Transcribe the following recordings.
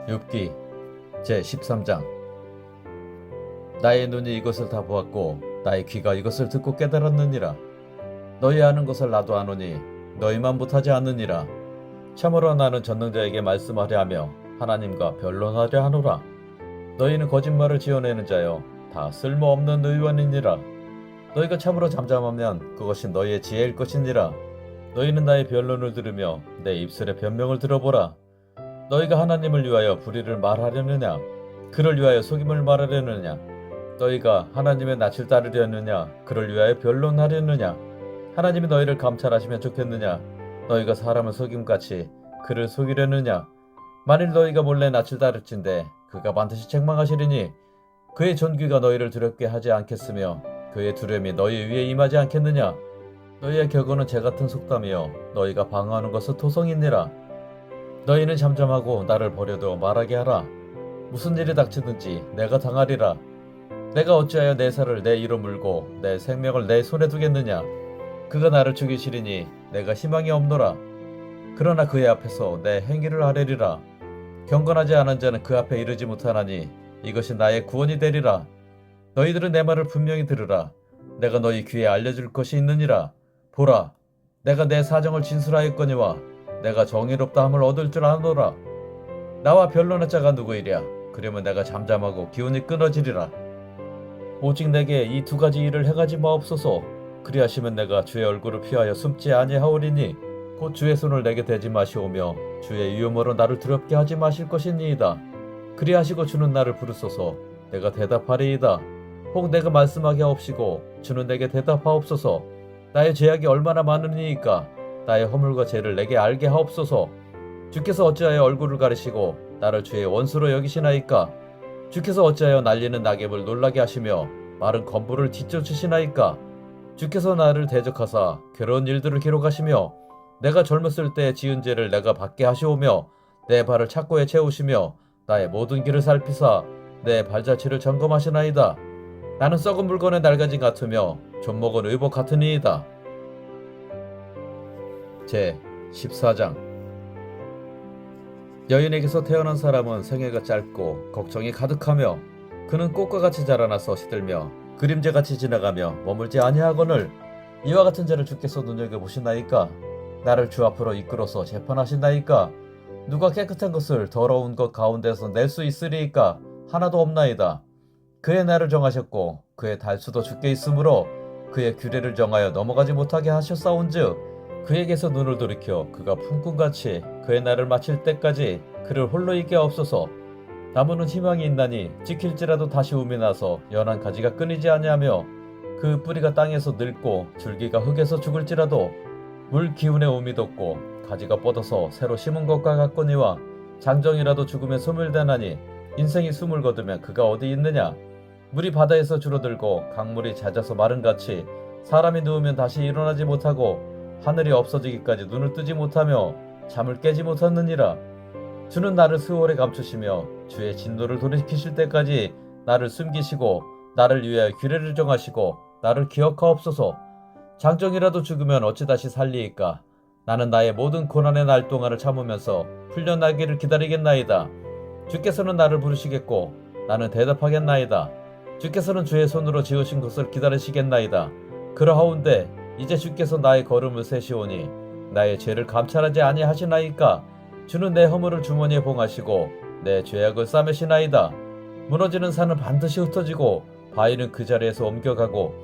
욥기 제13장. 나의 눈이 이것을 다 보았고 나의 귀가 이것을 듣고 깨달았느니라. 너희 아는 것을 나도 아노니 너희만 못하지 않느니라. 참으로 나는 전능자에게 말씀하려 하며 하나님과 변론하려 하노라. 너희는 거짓말을 지어내는 자여 다 쓸모없는 의원이니라. 너희가 참으로 잠잠하면 그것이 너희의 지혜일 것이니라. 너희는 나의 변론을 들으며 내 입술의 변명을 들어보라. 너희가 하나님을 위하여 불의를 말하려느냐? 그를 위하여 속임을 말하려느냐? 너희가 하나님의 낯을 따르려느냐? 그를 위하여 변론하려느냐? 하나님이 너희를 감찰하시면 좋겠느냐? 너희가 사람을 속임같이 그를 속이려느냐? 만일 너희가 몰래 낯을 따를진대 그가 반드시 책망하시리니 그의 존귀가 너희를 두렵게 하지 않겠으며 그의 두려움이 너희 위에 임하지 않겠느냐? 너희의 격언은 재같은 속담이요 너희가 방어하는 것은 토성이니라. 너희는 잠잠하고 나를 버려도 말하게 하라. 무슨 일이 닥치든지 내가 당하리라. 내가 어찌하여 내 살을 내 이로 물고 내 생명을 내 손에 두겠느냐? 그가 나를 죽이시리니 내가 희망이 없노라. 그러나 그의 앞에서 내 행위를 아뢰리라. 경건하지 않은 자는 그 앞에 이르지 못하나니 이것이 나의 구원이 되리라. 너희들은 내 말을 분명히 들으라. 내가 너희 귀에 알려줄 것이 있느니라. 보라, 내가 내 사정을 진술하였거니와 내가 정의롭다 함을 얻을 줄 아노라. 나와 변론할 자가 누구이랴? 그러면 내가 잠잠하고 기운이 끊어지리라. 오직 내게 이 두 가지 일을 행하지 마옵소서. 그리하시면 내가 주의 얼굴을 피하여 숨지 아니하오리니 곧 주의 손을 내게 대지 마시오며 주의 위엄으로 나를 두렵게 하지 마실 것이니이다. 그리하시고 주는 나를 부르소서. 내가 대답하리이다. 혹 내가 말씀하게 하옵시고 주는 내게 대답하옵소서. 나의 죄악이 얼마나 많으니이까 나의 허물과 죄를 내게 알게 하옵소서. 주께서 어찌하여 얼굴을 가리시고 나를 주의 원수로 여기시나이까? 주께서 어찌하여 날리는 낙엽을 놀라게 하시며 마른 건부를 뒤쫓으시나이까? 주께서 나를 대적하사 괴로운 일들을 기록하시며 내가 젊었을 때 지은 죄를 내가 받게 하시오며 내 발을 착고에 채우시며 나의 모든 길을 살피사 내 발자취를 점검하시나이다. 나는 썩은 물건의 날가지 같으며 좀먹은 의복 같으니이다. 제14장. 여인에게서 태어난 사람은 생애가 짧고 걱정이 가득하며 그는 꽃과 같이 자라나서 시들며 그림자같이 지나가며 머물지 아니하거늘 이와 같은 자를 주께서 눈여겨보시나이까? 나를 주 앞으로 이끌어서 재판하시나이까? 누가 깨끗한 것을 더러운 것 가운데서 낼 수 있으리이까? 하나도 없나이다. 그의 날을 정하셨고 그의 달수도 주께 있으므로 그의 규례를 정하여 넘어가지 못하게 하셨사온즉 그에게서 눈을 돌이켜 그가 품꾼같이 그의 날을 마칠 때까지 그를 홀로 있게 하옵소서. 나무는 희망이 있나니 지킬지라도 다시 움이 나서 연한 가지가 끊이지 아니하며 그 뿌리가 땅에서 늙고 줄기가 흙에서 죽을지라도 물 기운에 움이 돋고 가지가 뻗어서 새로 심은 것과 같거니와 장정이라도 죽음에 소멸되나니 인생이 숨을 거두면 그가 어디 있느냐? 물이 바다에서 줄어들고 강물이 잦아서 마른같이 사람이 누우면 다시 일어나지 못하고 하늘이 없어지기까지 눈을 뜨지 못하며 잠을 깨지 못하느니라. 주는 나를 스월에 감추시며 주의 진노를 돌이키실 때까지 나를 숨기시고 나를 위하여 규례를 정하시고 나를 기억하옵소서. 장정이라도 죽으면 어찌 다시 살리이까? 나는 나의 모든 고난의 날 동안을 참으면서 풀려나기를 기다리겠나이다. 주께서는 나를 부르시겠고 나는 대답하겠나이다. 주께서는 주의 손으로 지으신 것을 기다리시겠나이다. 그러하온데 이제 주께서 나의 걸음을 세시오니 나의 죄를 감찰하지 아니하시나이까? 주는 내 허물을 주머니에 봉하시고 내 죄악을 싸매시나이다. 무너지는 산은 반드시 흩어지고 바위는 그 자리에서 옮겨가고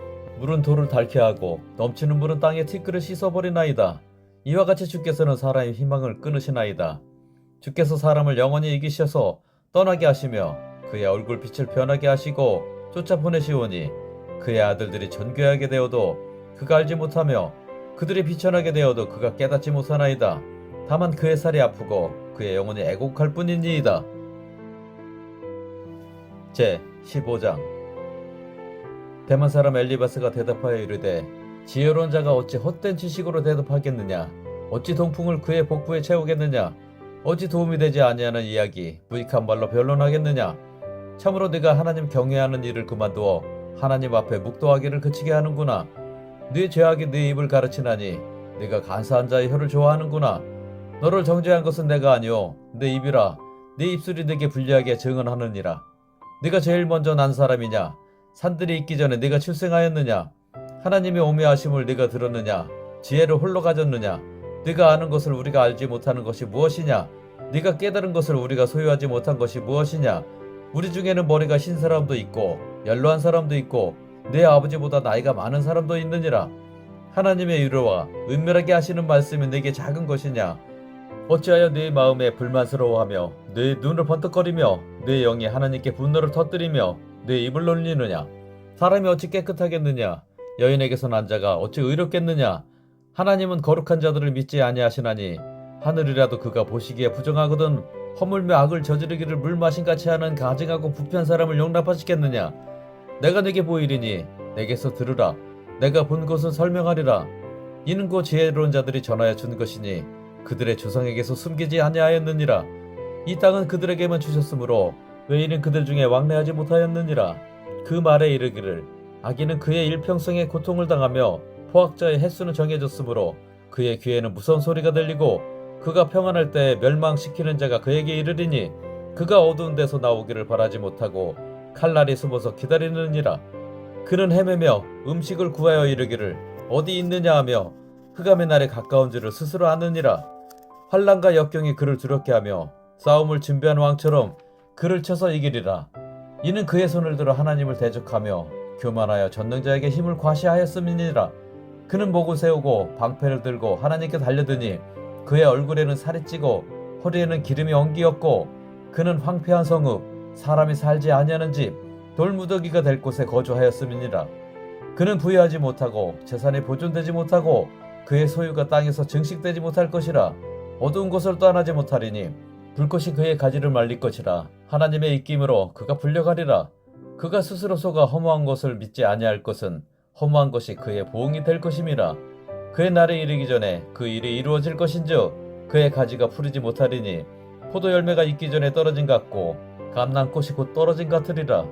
물은 돌을 닳게 하고 넘치는 물은 땅의 티끌을 씻어버리나이다. 이와 같이 주께서는 사람의 희망을 끊으시나이다. 주께서 사람을 영원히 이기셔서 떠나게 하시며 그의 얼굴빛을 변하게 하시고 쫓아보내시오니 그의 아들들이 존귀하게 되어도 그가 알지 못하며 그들이 비천하게 되어도 그가 깨닫지 못하나이다. 다만 그의 살이 아프고 그의 영혼이 애곡할 뿐이니이다. 제15장. 대만 사람 엘리바스가 대답하여 이르되 지혜로운 자가 어찌 헛된 지식으로 대답하겠느냐? 어찌 동풍을 그의 복부에 채우겠느냐? 어찌 도움이 되지 아니하는 이야기 무익한 말로 변론하겠느냐? 참으로 네가 하나님 경외하는 일을 그만두어 하나님 앞에 묵도하기를 그치게 하는구나. 네 죄악이 네 입을 가르치나니 네가 간사한 자의 혀를 좋아하는구나. 너를 정죄한 것은 내가 아니오 내 입이라. 네 입술이 네게 불리하게 증언하느니라. 네가 제일 먼저 난 사람이냐? 산들이 있기 전에 네가 출생하였느냐? 하나님의 오묘하심을 네가 들었느냐? 지혜를 홀로 가졌느냐? 네가 아는 것을 우리가 알지 못하는 것이 무엇이냐? 네가 깨달은 것을 우리가 소유하지 못한 것이 무엇이냐? 우리 중에는 머리가 흰 사람도 있고 연로한 사람도 있고 네 아버지보다 나이가 많은 사람도 있느니라. 하나님의 위로와 은밀하게 하시는 말씀이 네게 작은 것이냐? 어찌하여 네 마음에 불만스러워하며 네 눈을 번뜩거리며 네 영이 하나님께 분노를 터뜨리며 네 입을 놀리느냐? 사람이 어찌 깨끗하겠느냐? 여인에게서 난 자가 어찌 의롭겠느냐? 하나님은 거룩한 자들을 믿지 아니하시나니 하늘이라도 그가 보시기에 부정하거든 허물며 악을 저지르기를 물 마신같이 하는 가증하고 부패한 사람을 용납하시겠느냐? 내가 네게 보이리니 내게서 들으라. 내가 본 것은 설명하리라. 이는 곧 지혜로운 자들이 전하여 준 것이니 그들의 조상에게서 숨기지 아니하였느니라. 이 땅은 그들에게만 주셨으므로 왜 이는 그들 중에 왕래하지 못하였느니라. 그 말에 이르기를 악인은 그의 일평생에 고통을 당하며 포악자의 횟수는 정해졌으므로 그의 귀에는 무서운 소리가 들리고 그가 평안할 때 멸망시키는 자가 그에게 이르리니 그가 어두운 데서 나오기를 바라지 못하고 칼날이 숨어서 기다리느니라. 그는 헤매며 음식을 구하여 이르기를 어디 있느냐 하며 흑암의 날에 가까운 줄을 스스로 아느니라. 환난과 역경이 그를 두렵게 하며 싸움을 준비한 왕처럼 그를 쳐서 이기리라. 이는 그의 손을 들어 하나님을 대적하며 교만하여 전능자에게 힘을 과시하였음이니라. 그는 목을 세우고 방패를 들고 하나님께 달려드니 그의 얼굴에는 살이 찌고 허리에는 기름이 엉기었고 그는 황폐한 성읍 사람이 살지 아니하는 집 돌무더기가 될 곳에 거주하였음이니라. 그는 부유하지 못하고 재산이 보존되지 못하고 그의 소유가 땅에서 증식되지 못할 것이라. 어두운 곳을 떠나지 못하리니 불꽃이 그의 가지를 말릴 것이라. 하나님의 입김으로 그가 불려가리라. 그가 스스로 속아 허무한 것을 믿지 아니할 것은 허무한 것이 그의 보응이 될 것임이라. 그의 날에 이르기 전에 그 일이 이루어질 것인즉 그의 가지가 푸르지 못하리니 포도 열매가 익기 전에 떨어진 같고 감람꽃이 곧 떨어진 같으리라.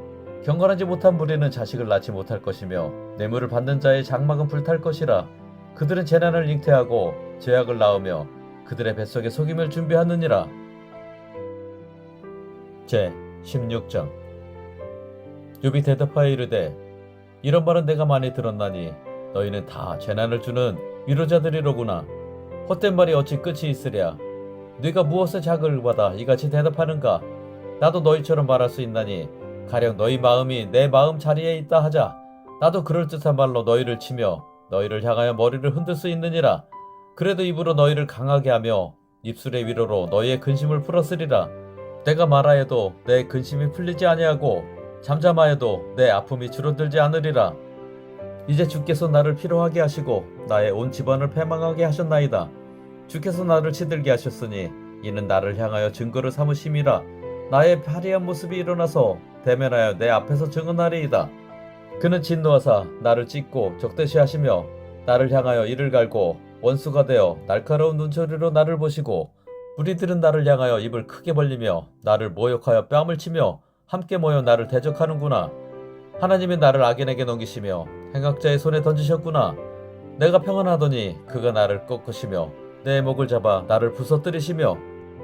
경건하지 못한 무리는 자식을 낳지 못할 것이며 뇌물을 받는 자의 장막은 불탈 것이라. 그들은 재난을 잉태하고 죄악을 낳으며 그들의 뱃속에 속임을 준비하느니라. 제 16장. 욥이 대답하여 이르되 이런 말은 내가 많이 들었나니 너희는 다 재난을 주는 위로자들이로구나. 헛된 말이 어찌 끝이 있으랴. 네가 무엇에 자극을 받아 이같이 대답하는가? 나도 너희처럼 말할 수 있나니 가령 너희 마음이 내 마음 자리에 있다 하자. 나도 그럴듯한 말로 너희를 치며 너희를 향하여 머리를 흔들 수 있느니라. 그래도 입으로 너희를 강하게 하며 입술의 위로로 너희의 근심을 풀었으리라. 내가 말하여도 내 근심이 풀리지 아니하고 잠잠하여도 내 아픔이 줄어들지 않으리라. 이제 주께서 나를 피로하게 하시고 나의 온 집안을 패망하게 하셨나이다. 주께서 나를 치들게 하셨으니 이는 나를 향하여 증거를 삼으심이라. 나의 화려한 모습이 일어나서 대면하여 내 앞에서 증언하리이다. 그는 진노하사 나를 찢고 적대시하시며 나를 향하여 이를 갈고 원수가 되어 날카로운 눈초리로 나를 보시고 무리들은 나를 향하여 입을 크게 벌리며 나를 모욕하여 뺨을 치며 함께 모여 나를 대적하는구나. 하나님이 나를 악인에게 넘기시며 행악자의 손에 던지셨구나. 내가 평안하더니 그가 나를 꺾으시며 내 목을 잡아 나를 부서뜨리시며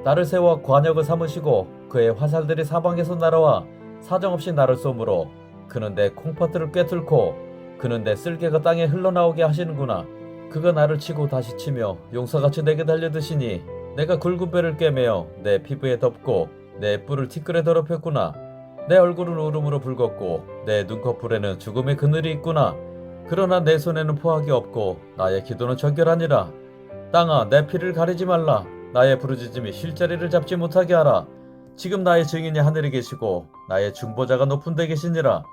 나를 세워 관역을 삼으시고 그의 화살들이 사방에서 날아와 사정없이 나를 쏘므로 그는 내 콩팥들을 꿰뚫고 그는 내 쓸개가 땅에 흘러나오게 하시는구나. 그가 나를 치고 다시 치며 용사같이 내게 달려드시니 내가 굵은 뼈를 꿰매어 내 피부에 덮고 내 뿔을 티끌에 더럽혔구나. 내 얼굴은 울음으로 붉었고 내 눈꺼풀에는 죽음의 그늘이 있구나. 그러나 내 손에는 포악이 없고 나의 기도는 정결하니라. 땅아 내 피를 가리지 말라. 나의 부르짖음이 쉴 자리를 잡지 못하게 하라. 지금 나의 증인이 하늘에 계시고 나의 중보자가 높은 데 계시니라.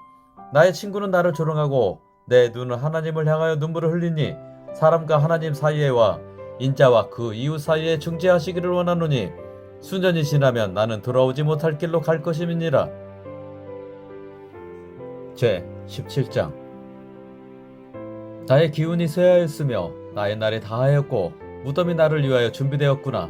나의 친구는 나를 조롱하고 내 눈은 하나님을 향하여 눈물을 흘리니 사람과 하나님 사이에와 인자와 그 이웃 사이에 중재하시기를 원하노니 수년이 지나면 나는 돌아오지 못할 길로 갈 것임이니라. 제 17장. 나의 기운이 쇠하였으며 나의 날이 다하였고 무덤이 나를 위하여 준비되었구나.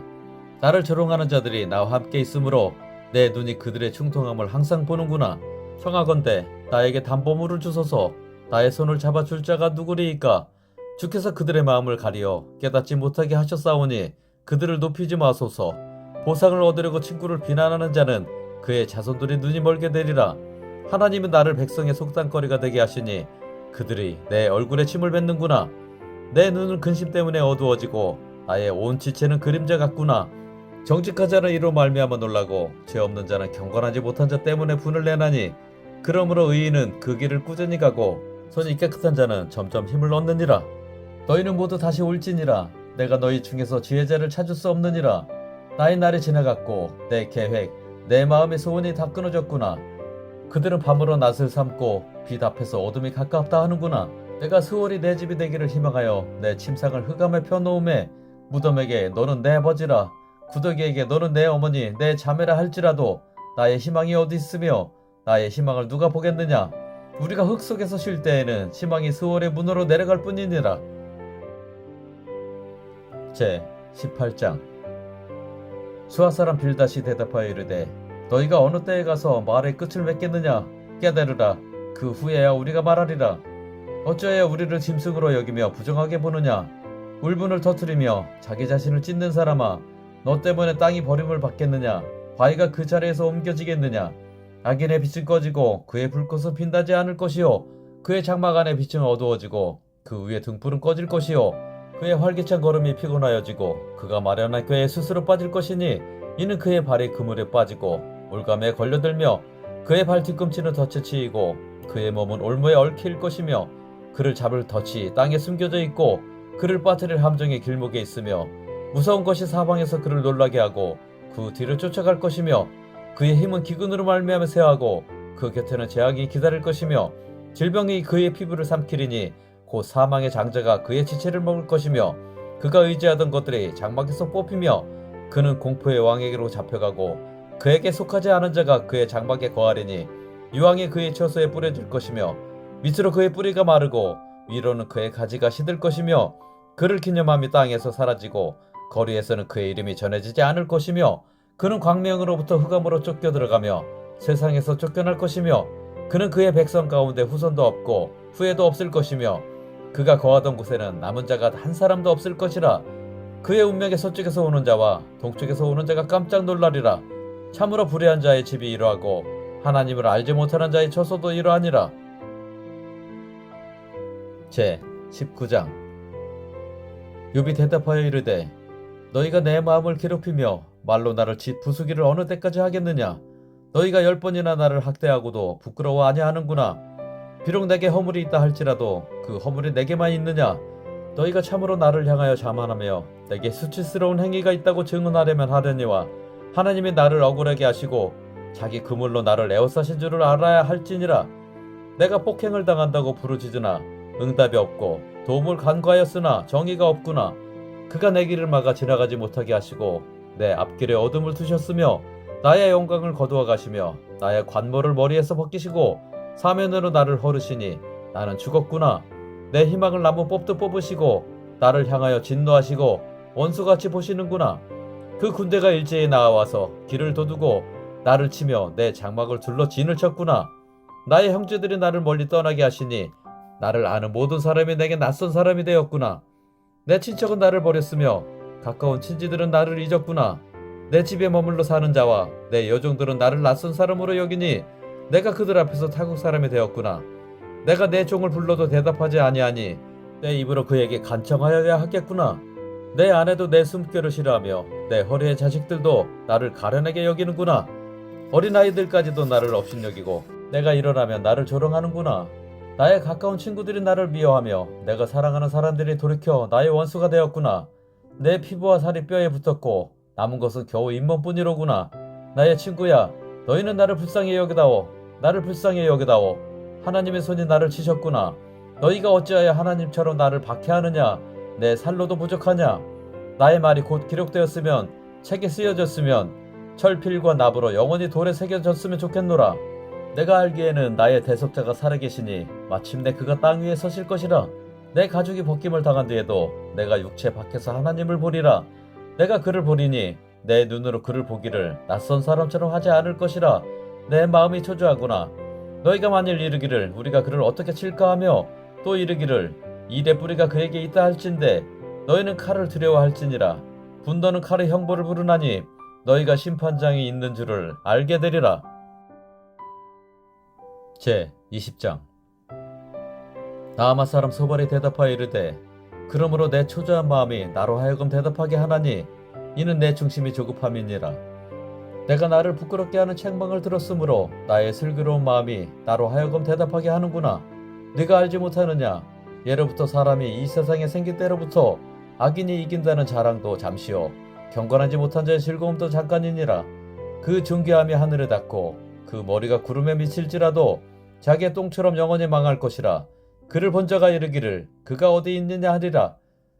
나를 조롱하는 자들이 나와 함께 있으므로 내 눈이 그들의 충통함을 항상 보는구나. 청하건대 나에게 담보물을 주소서. 나의 손을 잡아줄 자가 누구리이까? 주께서 그들의 마음을 가리어 깨닫지 못하게 하셨사오니 그들을 높이지 마소서. 보상을 얻으려고 친구를 비난하는 자는 그의 자손들이 눈이 멀게 되리라. 하나님은 나를 백성의 속단거리가 되게 하시니 그들이 내 얼굴에 침을 뱉는구나. 내 눈은 근심 때문에 어두워지고 나의 온 지체는 그림자 같구나. 정직한 자는 이로 말미암아 놀라고 죄 없는 자는 경건하지 못한 자 때문에 분을 내나니 그러므로 의인은 그 길을 꾸준히 가고 손이 깨끗한 자는 점점 힘을 얻느니라. 너희는 모두 다시 올지니라. 내가 너희 중에서 지혜자를 찾을 수 없느니라. 나의 날이 지나갔고 내 계획, 내 마음의 소원이 다 끊어졌구나. 그들은 밤으로 낫을 삼고 빛 앞에서 어둠이 가깝다 하는구나. 내가 수월이 내 집이 되기를 희망하여 내 침상을 흑암에 펴놓음에 무덤에게 너는 내 아버지라 구더기에게 너는 내 어머니 내 자매라 할지라도 나의 희망이 어디 있으며 나의 희망을 누가 보겠느냐. 우리가 흙 속에서 쉴 때에는 희망이 수월의 문으로 내려갈 뿐이니라. 제 18장. 수아 사람 빌닷이 대답하여 이르되 너희가 어느 때에 가서 말의 끝을 맺겠느냐. 깨달으라. 그 후에야 우리가 말하리라. 어찌하여 우리를 짐승으로 여기며 부정하게 보느냐. 울분을 터뜨리며 자기 자신을 찢는 사람아, 너 때문에 땅이 버림을 받겠느냐. 바위가 그 자리에서 옮겨지겠느냐. 악인의 빛은 꺼지고 그의 불꽃은 빛나지 않을 것이요 그의 장막 안의 빛은 어두워지고 그 위에 등불은 꺼질 것이요 그의 활기찬 걸음이 피곤하여지고 그가 마련한 꾀에 스스로 빠질 것이니 이는 그의 발이 그물에 빠지고 올감에 걸려들며 그의 발 뒤꿈치는 덫에 치이고 그의 몸은 올무에 얽힐 것이며 그를 잡을 덫이 땅에 숨겨져 있고 그를 빠뜨릴 함정의 길목에 있으며 무서운 것이 사방에서 그를 놀라게 하고 그 뒤를 쫓아갈 것이며 그의 힘은 기근으로 말미암아 쇠하고 그 곁에는 재앙이 기다릴 것이며 질병이 그의 피부를 삼키리니 곧 사망의 장자가 그의 지체를 먹을 것이며 그가 의지하던 것들이 장막에서 뽑히며 그는 공포의 왕에게로 잡혀가고 그에게 속하지 않은 자가 그의 장막에 거하리니 유황이 그의 처소에 뿌려질 것이며 밑으로 그의 뿌리가 마르고 위로는 그의 가지가 시들 것이며 그를 기념함이 땅에서 사라지고 거리에서는 그의 이름이 전해지지 않을 것이며 그는 광명으로부터 흑암으로 쫓겨 들어가며 세상에서 쫓겨날 것이며 그는 그의 백성 가운데 후손도 없고 후회도 없을 것이며 그가 거하던 곳에는 남은 자가 한 사람도 없을 것이라. 그의 운명의 서쪽에서 오는 자와 동쪽에서 오는 자가 깜짝 놀라리라. 참으로 불의한 자의 집이 이러하고 하나님을 알지 못하는 자의 처소도 이러하니라. 제 19장. 욥이 대답하여 이르되 너희가 내 마음을 괴롭히며 말로 나를 부수기를 어느 때까지 하겠느냐. 너희가 10번이나 나를 학대하고도 부끄러워 아니하는구나. 비록 내게 허물이 있다 할지라도 그 허물이 내게만 있느냐. 너희가 참으로 나를 향하여 자만하며 내게 수치스러운 행위가 있다고 증언하려면 하려니와 하나님이 나를 억울하게 하시고 자기 그물로 나를 에워싸신 줄을 알아야 할지니라. 내가 폭행을 당한다고 부르짖으나 응답이 없고 도움을 간구하였으나 정의가 없구나. 그가 내 길을 막아 지나가지 못하게 하시고 내 앞길에 어둠을 두셨으며 나의 영광을 거두어 가시며 나의 관모를 머리에서 벗기시고 사면으로 나를 허르시니 나는 죽었구나. 내 희망을 나무 뽑듯 뽑으시고 나를 향하여 진노하시고 원수같이 보시는구나. 그 군대가 일제히 나와서 길을 도두고 나를 치며 내 장막을 둘러 진을 쳤구나. 나의 형제들이 나를 멀리 떠나게 하시니 나를 아는 모든 사람이 내게 낯선 사람이 되었구나. 내 친척은 나를 버렸으며 가까운 친지들은 나를 잊었구나. 내 집에 머물러 사는 자와 내 여종들은 나를 낯선 사람으로 여기니 내가 그들 앞에서 타국 사람이 되었구나. 내가 내 종을 불러도 대답하지 아니하니 내 입으로 그에게 간청하여야 하겠구나. 내 아내도 내 숨결을 싫어하며 내 허리의 자식들도 나를 가련하게 여기는구나. 어린아이들까지도 나를 업신여기고 내가 일어나면 나를 조롱하는구나. 나의 가까운 친구들이 나를 미워하며 내가 사랑하는 사람들이 돌이켜 나의 원수가 되었구나. 내 피부와 살이 뼈에 붙었고 남은 것은 겨우 잇몸뿐이로구나. 나의 친구야, 너희는 나를 불쌍히 여기다오. 나를 불쌍히 여기다오. 하나님의 손이 나를 치셨구나. 너희가 어찌하여 하나님처럼 나를 박해하느냐. 내 살로도 부족하냐. 나의 말이 곧 기록되었으면 책에 쓰여졌으면 철필과 납으로 영원히 돌에 새겨졌으면 좋겠노라. 내가 알기에는 나의 대속자가 살아계시니 마침내 그가 땅 위에 서실 것이라. 내 가죽이 벗김을 당한 뒤에도 내가 육체 밖에서 하나님을 보리라. 내가 그를 보리니 내 눈으로 그를 보기를 낯선 사람처럼 하지 않을 것이라. 내 마음이 초조하구나. 너희가 만일 이르기를 우리가 그를 어떻게 칠까 하며 또 이르기를 일의 뿌리가 그에게 있다 할진대 너희는 칼을 두려워할지니라. 분노는 칼의 형벌을 부르나니 너희가 심판장이 있는 줄을 알게 되리라. 제 20장. 나아마 사람 소발이 대답하여 이르되 그러므로 내 초조한 마음이 나로 하여금 대답하게 하나니 이는 내 중심이 조급함이니라. 내가 나를 부끄럽게 하는 책망을 들었으므로 나의 슬기로운 마음이 나로 하여금 대답하게 하는구나. 네가 알지 못하느냐? 예로부터 사람이 이 세상에 생긴 때로부터 악인이 이긴다는 자랑도 잠시요 경건하지 못한 자의 즐거움도 잠깐이니라. 그 존귀함이 하늘에 닿고 그 머리가 구름에 미칠지라도 자기의 똥처럼 영원히 망할 것이라. 그를 본 자가 이르기를 그가 어디 있느냐 하리라.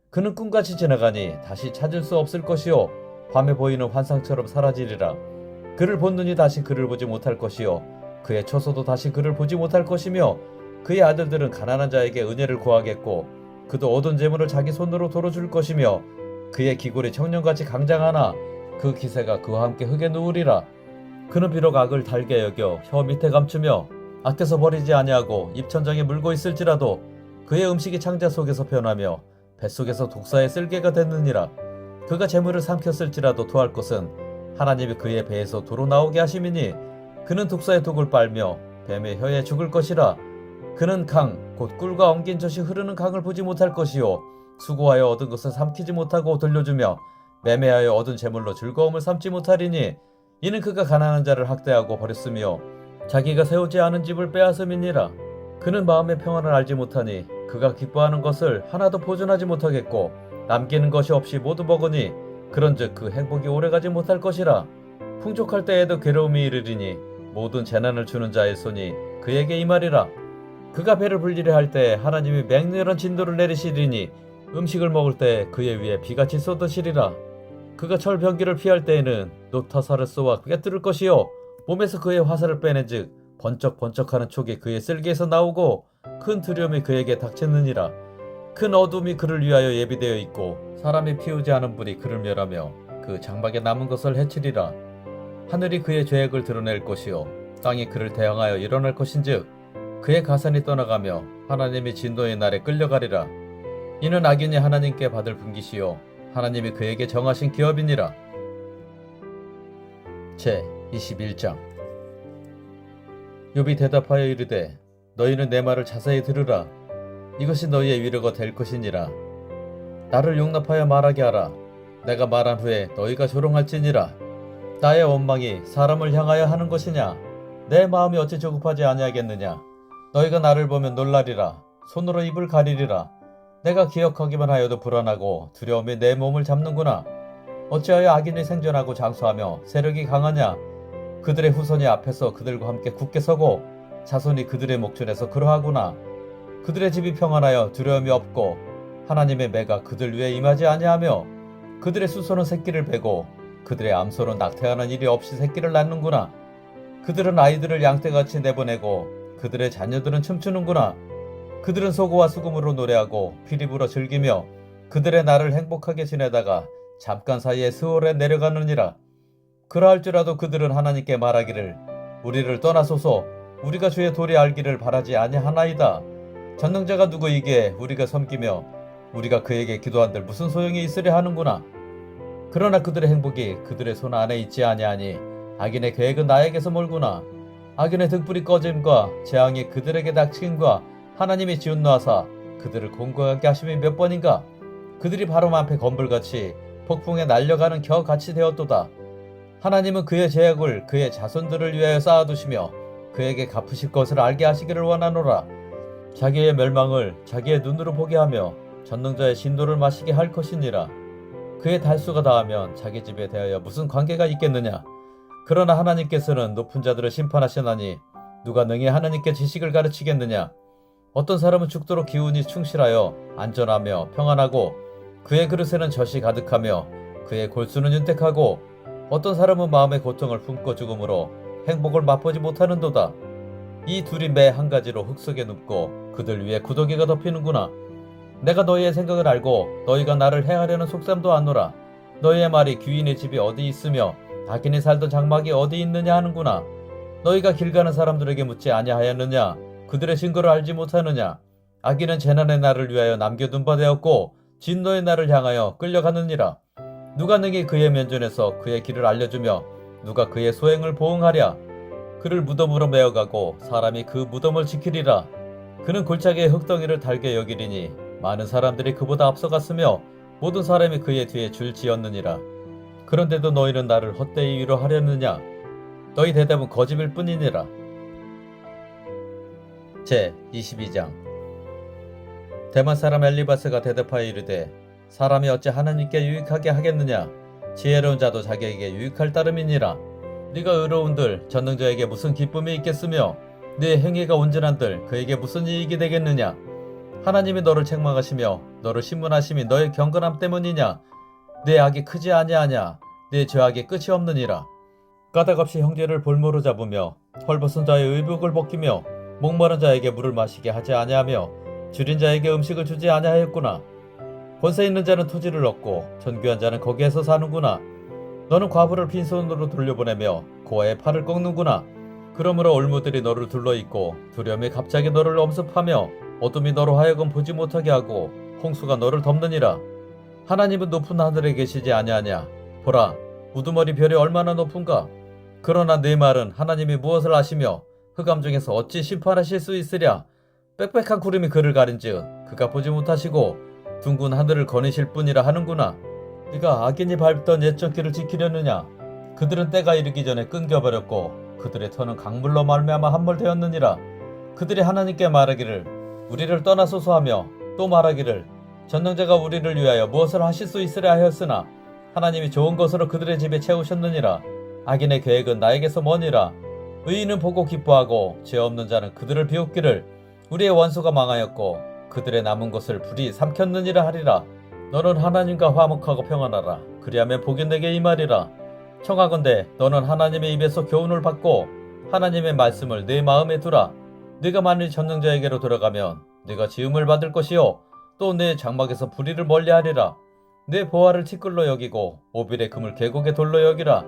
그는 꿈같이 지나가니 다시 찾을 수 없을 것이요 밤에 보이는 환상처럼 사라지리라. 그를 본 눈이 다시 그를 보지 못할 것이요 그의 처소도 다시 그를 보지 못할 것이며 그의 아들들은 가난한 자에게 은혜를 구하겠고 그도 얻은 재물을 자기 손으로 도로 줄 것이며 그의 기골이 청년같이 강장하나 그 기세가 그와 함께 흙에 누우리라. 그는 비록 악을 달게 여겨 혀 밑에 감추며 아껴서 버리지 아니하고 입천장에 물고 있을지라도 그의 음식이 창자 속에서 변하며 뱃속에서 독사의 쓸개가 됐느니라. 그가 재물을 삼켰을지라도 토할 것은 하나님이 그의 배에서 도로 나오게 하심이니 그는 독사의 독을 빨며 뱀의 혀에 죽을 것이라. 그는 강, 곧 꿀과 엉긴 젖이 흐르는 강을 보지 못할 것이요 수고하여 얻은 것을 삼키지 못하고 돌려주며 매매하여 얻은 재물로 즐거움을 삼지 못하리니 이는 그가 가난한 자를 학대하고 버렸으며 자기가 세우지 않은 집을 빼앗음이니라. 그는 마음의 평안을 알지 못하니 그가 기뻐하는 것을 하나도 보존하지 못하겠고 남기는 것이 없이 모두 먹으니 그런즉 그 행복이 오래가지 못할 것이라. 풍족할 때에도 괴로움이 이르리니 모든 재난을 주는 자의 손이 그에게 임하리라. 그가 배를 불리려 할 때 하나님이 맹렬한 진도를 내리시리니 음식을 먹을 때 그의 위에 비같이 쏟으시리라. 그가 철병기를 피할 때에는 노타사를 쏘아 꿰뚫을 것이요 몸에서 그의 화살을 빼낸즉 번쩍번쩍하는 촉이 그의 쓸개에서 나오고 큰 두려움이 그에게 닥쳤느니라. 큰 어둠이 그를 위하여 예비되어 있고 사람이 피우지 않은 불이 그를 멸하며 그 장막에 남은 것을 해치리라. 하늘이 그의 죄악을 드러낼 것이요 땅이 그를 대항하여 일어날 것인즉 그의 가산이 떠나가며 하나님이 진노의 날에 끌려가리라. 이는 악인이 하나님께 받을 분깃이요 하나님이 그에게 정하신 기업이니라. 제 21장. 욥이 대답하여 이르되 너희는 내 말을 자세히 들으라. 이것이 너희의 위로가 될 것이니라. 나를 용납하여 말하게 하라. 내가 말한 후에 너희가 조롱할지니라. 나의 원망이 사람을 향하여 하는 것이냐? 내 마음이 어찌 조급하지 아니하겠느냐? 너희가 나를 보면 놀라리라. 손으로 입을 가리리라. 내가 기억하기만 하여도 불안하고 두려움이 내 몸을 잡는구나. 어찌하여 악인이 생존하고 장수하며 세력이 강하냐? 그들의 후손이 앞에서 그들과 함께 굳게 서고 자손이 그들의 목전에서 그러하구나. 그들의 집이 평안하여 두려움이 없고 하나님의 매가 그들 위에 임하지 아니하며 그들의 수소는 새끼를 베고 그들의 암소는 낙태하는 일이 없이 새끼를 낳는구나. 그들은 아이들을 양떼같이 내보내고 그들의 자녀들은 춤추는구나. 그들은 소고와 수금으로 노래하고 피리 불어 즐기며 그들의 날을 행복하게 지내다가 잠깐 사이에 스올에 내려가느니라. 그러할지라도 그들은 하나님께 말하기를 우리를 떠나소서. 우리가 주의 도리 알기를 바라지 아니하나이다. 전능자가 누구이기에 우리가 섬기며 우리가 그에게 기도한들 무슨 소용이 있으려 하는구나. 그러나 그들의 행복이 그들의 손 안에 있지 아니하니 악인의 계획은 나에게서 멀구나. 악인의 등불이 꺼짐과 재앙이 그들에게 닥침과 하나님이 지운노하사 그들을 공고하게 하심이 몇 번인가. 그들이 바람 앞에 건불같이 폭풍에 날려가는 겨같이 되었도다. 하나님은 그의 죄악을 그의 자손들을 위하여 쌓아두시며 그에게 갚으실 것을 알게 하시기를 원하노라. 자기의 멸망을 자기의 눈으로 보게 하며 전능자의 진노를 마시게 할 것이니라. 그의 달수가 다하면 자기 집에 대하여 무슨 관계가 있겠느냐. 그러나 하나님께서는 높은 자들을 심판하시나니 누가 능히 하나님께 지식을 가르치겠느냐. 어떤 사람은 죽도록 기운이 충실하여 안전하며 평안하고 그의 그릇에는 젖이 가득하며 그의 골수는 윤택하고 어떤 사람은 마음의 고통을 품고 죽음으로 행복을 맛보지 못하는도다. 이 둘이 매 한 가지로 흙 속에 눕고 그들 위에 구더기가 덮이는구나. 내가 너희의 생각을 알고 너희가 나를 해하려는 속셈도 아노라. 너희의 말이 귀인의 집이 어디 있으며 악인이 살던 장막이 어디 있느냐 하는구나. 너희가 길 가는 사람들에게 묻지 아니하였느냐? 그들의 증거를 알지 못하느냐? 악인은 재난의 날을 위하여 남겨둔 바 되었고 진노의 날을 향하여 끌려가느니라. 누가 능히 그의 면전에서 그의 길을 알려주며 누가 그의 소행을 보응하랴. 그를 무덤으로 메어가고 사람이 그 무덤을 지키리라. 그는 골짜기의 흙덩이를 달게 여기리니 많은 사람들이 그보다 앞서갔으며 모든 사람이 그의 뒤에 줄 지었느니라. 그런데도 너희는 나를 헛되이 위로하려느냐. 너희 대답은 거짓일 뿐이니라. 제 22장. 대만 사람 엘리바스가 대답하여 이르되 사람이 어찌 하나님께 유익하게 하겠느냐. 지혜로운 자도 자기에게 유익할 따름이니라. 네가 의로운들 전능자에게 무슨 기쁨이 있겠으며 네 행위가 온전한들 그에게 무슨 이익이 되겠느냐. 하나님이 너를 책망하시며 너를 신문하심이 너의 경건함 때문이냐. 내 악이 크지 아니하냐. 내 죄악이 끝이 없느니라. 까닭없이 형제를 볼모로 잡으며 헐벗은 자의 의복을 벗기며 목마른 자에게 물을 마시게 하지 아니하며 줄인 자에게 음식을 주지 아니하였구나. 권세 있는 자는 토지를 얻고 존귀한 자는 거기에서 사는구나. 너는 과부를 빈손으로 돌려보내며 고아의 팔을 꺾는구나. 그러므로 올무들이 너를 둘러있고 두려움이 갑자기 너를 엄습하며 어둠이 너로 하여금 보지 못하게 하고 홍수가 너를 덮느니라. 하나님은 높은 하늘에 계시지 아니하냐. 보라, 우두머리 별이 얼마나 높은가. 그러나 네 말은 하나님이 무엇을 아시며 흑암 중에서 어찌 심판하실 수 있으랴. 빽빽한 구름이 그를 가린즉 그가 보지 못하시고 둥근 하늘을 거니실 뿐이라 하는구나. 네가 악인이 밟던 옛적 길을 지키려느냐. 그들은 때가 이르기 전에 끊겨버렸고 그들의 터는 강물로 말미암아 함몰되었느니라. 그들이 하나님께 말하기를 우리를 떠나소서 하며 또 말하기를 전능자가 우리를 위하여 무엇을 하실 수 있으랴 하였으나 하나님이 좋은 것으로 그들의 집에 채우셨느니라. 악인의 계획은 나에게서 머니라. 의인은 보고 기뻐하고 죄 없는 자는 그들을 비웃기를 우리의 원수가 망하였고 그들의 남은 것을 불이 삼켰느니라 하리라. 너는 하나님과 화목하고 평안하라. 그리하면 복이 내게 임하리라. 청하건대 너는 하나님의 입에서 교훈을 받고 하나님의 말씀을 내 마음에 두라. 네가 만일 전능자에게로 돌아가면 네가 지음을 받을 것이요 또 내 장막에서 불의를 멀리하리라. 내 보화를 티끌로 여기고 오빌의 금을 계곡의 돌로 여기라.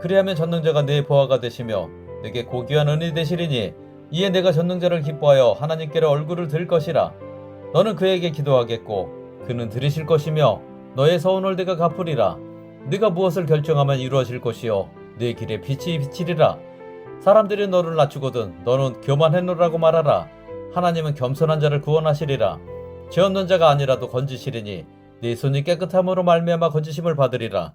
그리하면 전능자가 내 보화가 되시며 내게 고귀한 은이 되시리니 이에 내가 전능자를 기뻐하여 하나님께로 얼굴을 들 것이라. 너는 그에게 기도하겠고 그는 들으실 것이며 너의 서운을 내가 갚으리라. 네가 무엇을 결정하면 이루어질 것이요 네 길에 빛이 비치리라. 사람들이 너를 낮추거든 너는 교만했노라고 말하라. 하나님은 겸손한 자를 구원하시리라. 죄 없는 자가 아니라도 건지시리니 네 손이 깨끗함으로 말미암아 건지심을 받으리라.